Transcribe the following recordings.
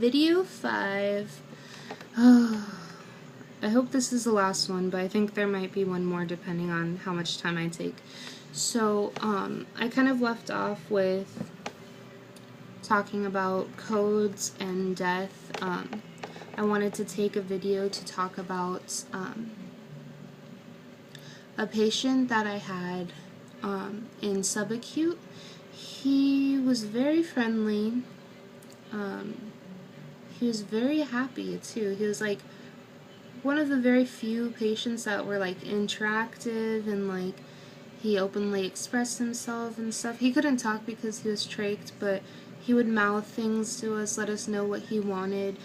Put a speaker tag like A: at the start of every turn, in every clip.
A: Video 5. I hope this is the last one, but I think there might be one more depending on how much time I take. So, I kind of left off with talking about codes and death. I wanted to take a video to talk about a patient that I had in subacute. He was very friendly. He was very happy too. He was like one of the very few patients that were like interactive and like he openly expressed himself and stuff. He couldn't talk because he was trached, but he would mouth things to us, let us know what he wanted.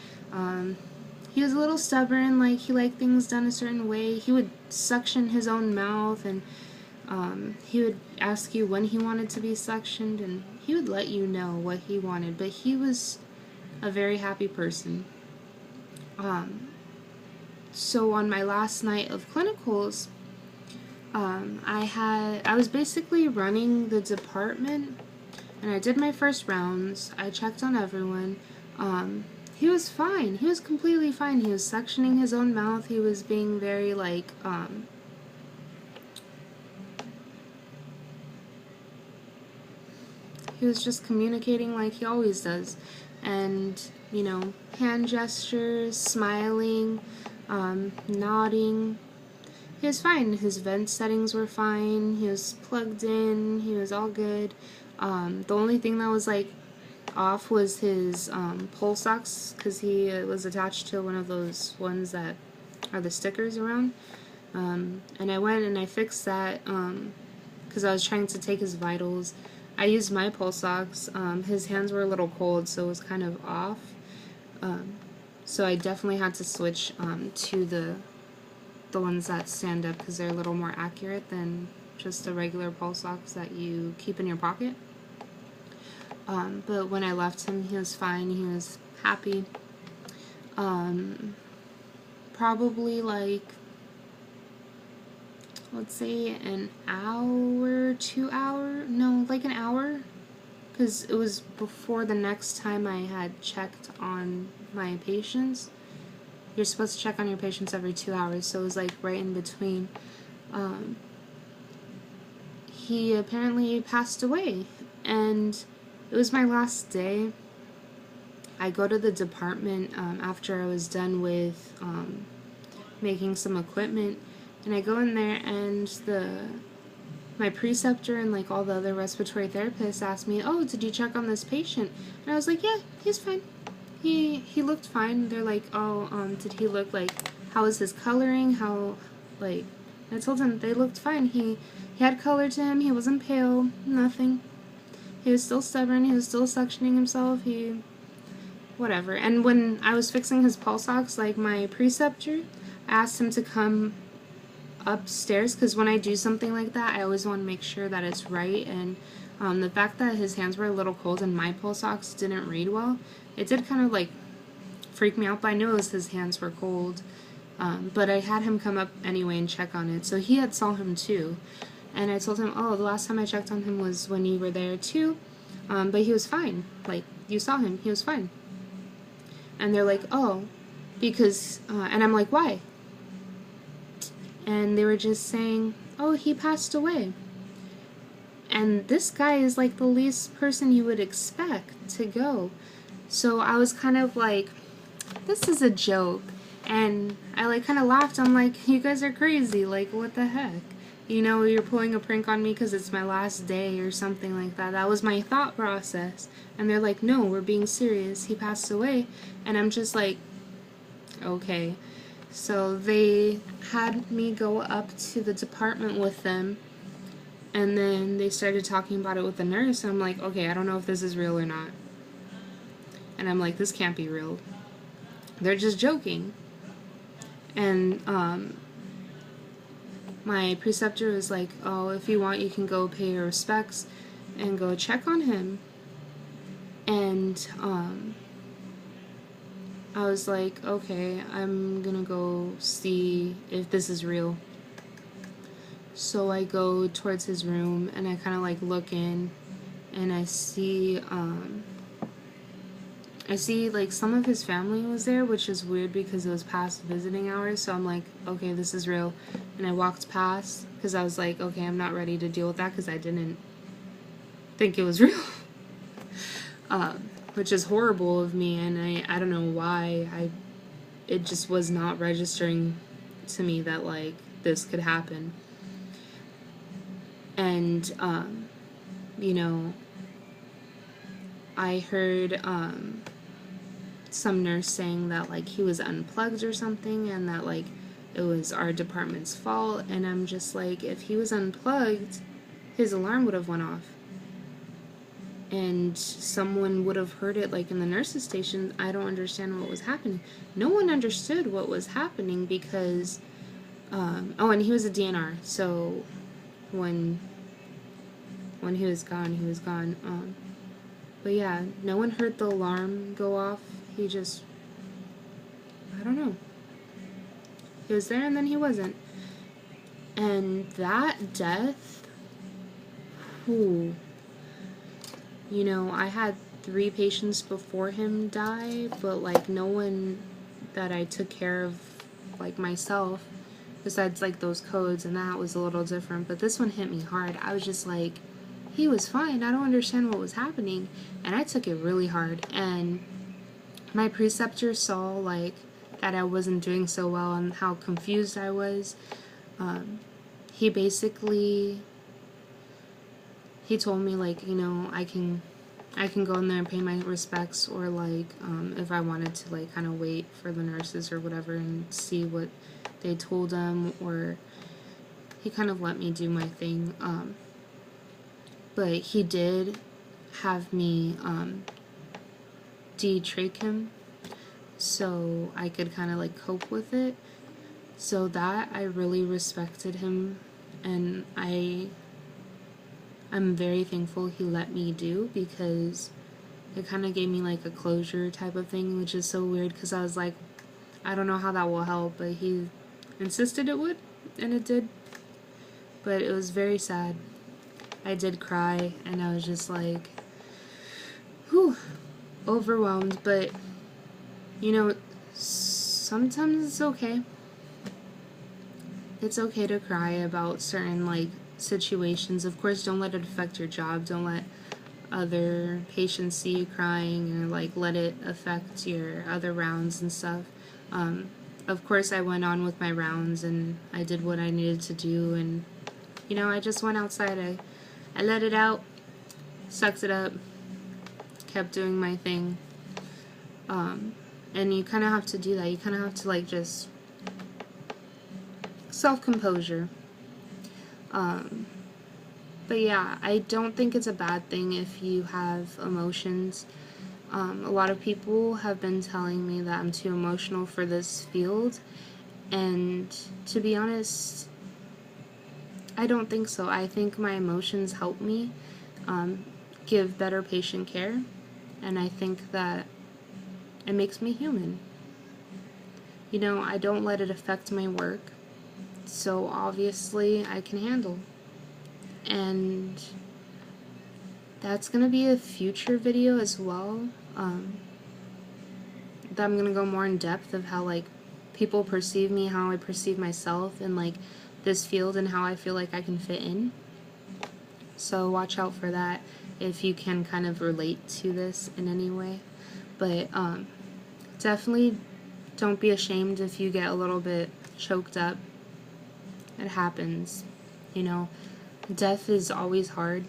A: He was a little stubborn, like he liked things done a certain way. He would suction his own mouth, and he would ask you when he wanted to be suctioned, and he would let you know what he wanted. But he was a very happy person. So on my last night of clinicals, I was basically running the department, and I did my first rounds. I checked on everyone. He was fine. He was completely fine. He was suctioning his own mouth. He was being very like he was just communicating like he always does, and you know, hand gestures, smiling, nodding. He was fine. His vent settings were fine. He was plugged in. He was all good. The only thing that was like off was his pulse ox, because he was attached to one of those ones that are the stickers around. And I went and I fixed that because I was trying to take his vitals. I used my pulse ox. His hands were a little cold, so it was kind of off. So I definitely had to switch to the ones that stand up, because they're a little more accurate than just the regular pulse ox that you keep in your pocket. But when I left him, he was fine. He was happy. Probably like, let's say an hour, 2 hour, no, like an hour, because it was before the next time I had checked on my patients. You're supposed to check on your patients every 2 hours, so it was like right in between. He apparently passed away, and it was my last day. I go to the department after I was done with making some equipment, and I go in there, and my preceptor and like all the other respiratory therapists asked me, "Oh, did you check on this patient?" And I was like, "Yeah, he's fine. He looked fine." They're like, "Oh, did he look like, how was his coloring? How, like," I told him they looked fine. He had color to him. He wasn't pale. Nothing. He was still stubborn. He was still suctioning himself. Whatever. And when I was fixing his pulse ox, like my preceptor, I asked him to come upstairs, because when I do something like that, I always want to make sure that it's right. And the fact that his hands were a little cold and my pulse ox didn't read well, it did kind of like freak me out. But I knew it was his hands were cold. But I had him come up anyway and check on it. So he had saw him too. And I told him, "Oh, the last time I checked on him was when you were there too. But he was fine. Like, you saw him. He was fine." And they're like, "Oh, because," and I'm like, "Why?" And they were just saying, "Oh, he passed away." And this guy is like the least person you would expect to go. So I was kind of like, this is a joke. And I like kind of laughed. I'm like, "You guys are crazy. Like, what the heck? You know, you're pulling a prank on me because it's my last day or something like that." That was my thought process. And they're like, "No, we're being serious. He passed away." And I'm just like, okay. So they had me go up to the department with them, and then they started talking about it with the nurse. And I'm like, okay, I don't know if this is real or not. And I'm like, this can't be real. They're just joking. And my preceptor was like, "Oh, if you want, you can go pay your respects and go check on him." And I was like, okay, I'm gonna go see if this is real. So I go towards his room, and I kind of like look in, and I see I see, like, some of his family was there, which is weird because it was past visiting hours, so I'm like, okay, this is real. And I walked past because I was like, okay, I'm not ready to deal with that because I didn't think it was real. Which is horrible of me, and I don't know why. It just was not registering to me that, like, this could happen. And, you know, I heard, some nurse saying that, like, he was unplugged or something, and that, like, it was our department's fault, and I'm just like, if he was unplugged, his alarm would have went off. And someone would have heard it, like, in the nurse's station. I don't understand what was happening. No one understood what was happening because, oh, and he was a DNR, so when he was gone, he was gone. But yeah, no one heard the alarm go off. He just, I don't know. He was there and then he wasn't. And that death, ooh. You know, I had 3 patients before him die, but, like, no one that I took care of, like, myself, besides, like, those codes, and that was a little different. But this one hit me hard. I was just like, he was fine. I don't understand what was happening. And I took it really hard. And my preceptor saw, like, that I wasn't doing so well and how confused I was. He basically... He told me, like, you know, I can go in there and pay my respects, or, like, if I wanted to, like, kind of wait for the nurses or whatever and see what they told him, or he kind of let me do my thing. But he did have me de-trach him so I could kind of, like, cope with it. So that I really respected him, and I'm very thankful he let me do, because it kind of gave me, like, a closure type of thing, which is so weird because I was like, I don't know how that will help, but he insisted it would, and it did. But it was very sad. I did cry, and I was just like, whew, overwhelmed. But, you know, sometimes it's okay. It's okay to cry about certain, like, situations. Of course, don't let it affect your job. Don't let other patients see you crying, or, like, let it affect your other rounds and stuff. Of course, I went on with my rounds, and I did what I needed to do, and, you know, I just went outside. I let it out, sucked it up, kept doing my thing. And you kind of have to do that. You kind of have to, like, just self-composure. But yeah, I don't think it's a bad thing if you have emotions. A lot of people have been telling me that I'm too emotional for this field, and to be honest, I don't think so. I think my emotions help me give better patient care, and I think that it makes me human. You know, I don't let it affect my work, so obviously I can handle. And that's going to be a future video as well, that I'm going to go more in depth of how, like, people perceive me, how I perceive myself in, like, this field, and how I feel like I can fit in. So watch out for that if you can kind of relate to this in any way. But definitely don't be ashamed if you get a little bit choked up. It happens, you know. Death is always hard.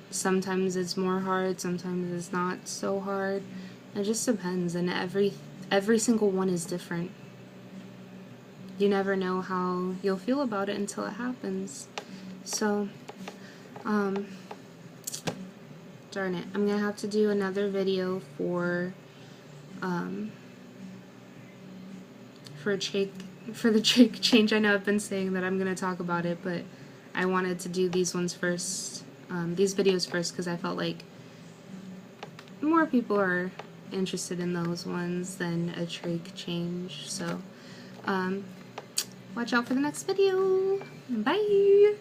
A: Sometimes it's more hard, sometimes it's not so hard. It just depends, and every single one is different. You never know how you'll feel about it until it happens. So, darn it, I'm gonna have to do another video for the trach change. I know I've been saying that I'm gonna talk about it, but I wanted to do these ones first, these videos first, because I felt like more people are interested in those ones than a trach change. So, watch out for the next video. Bye!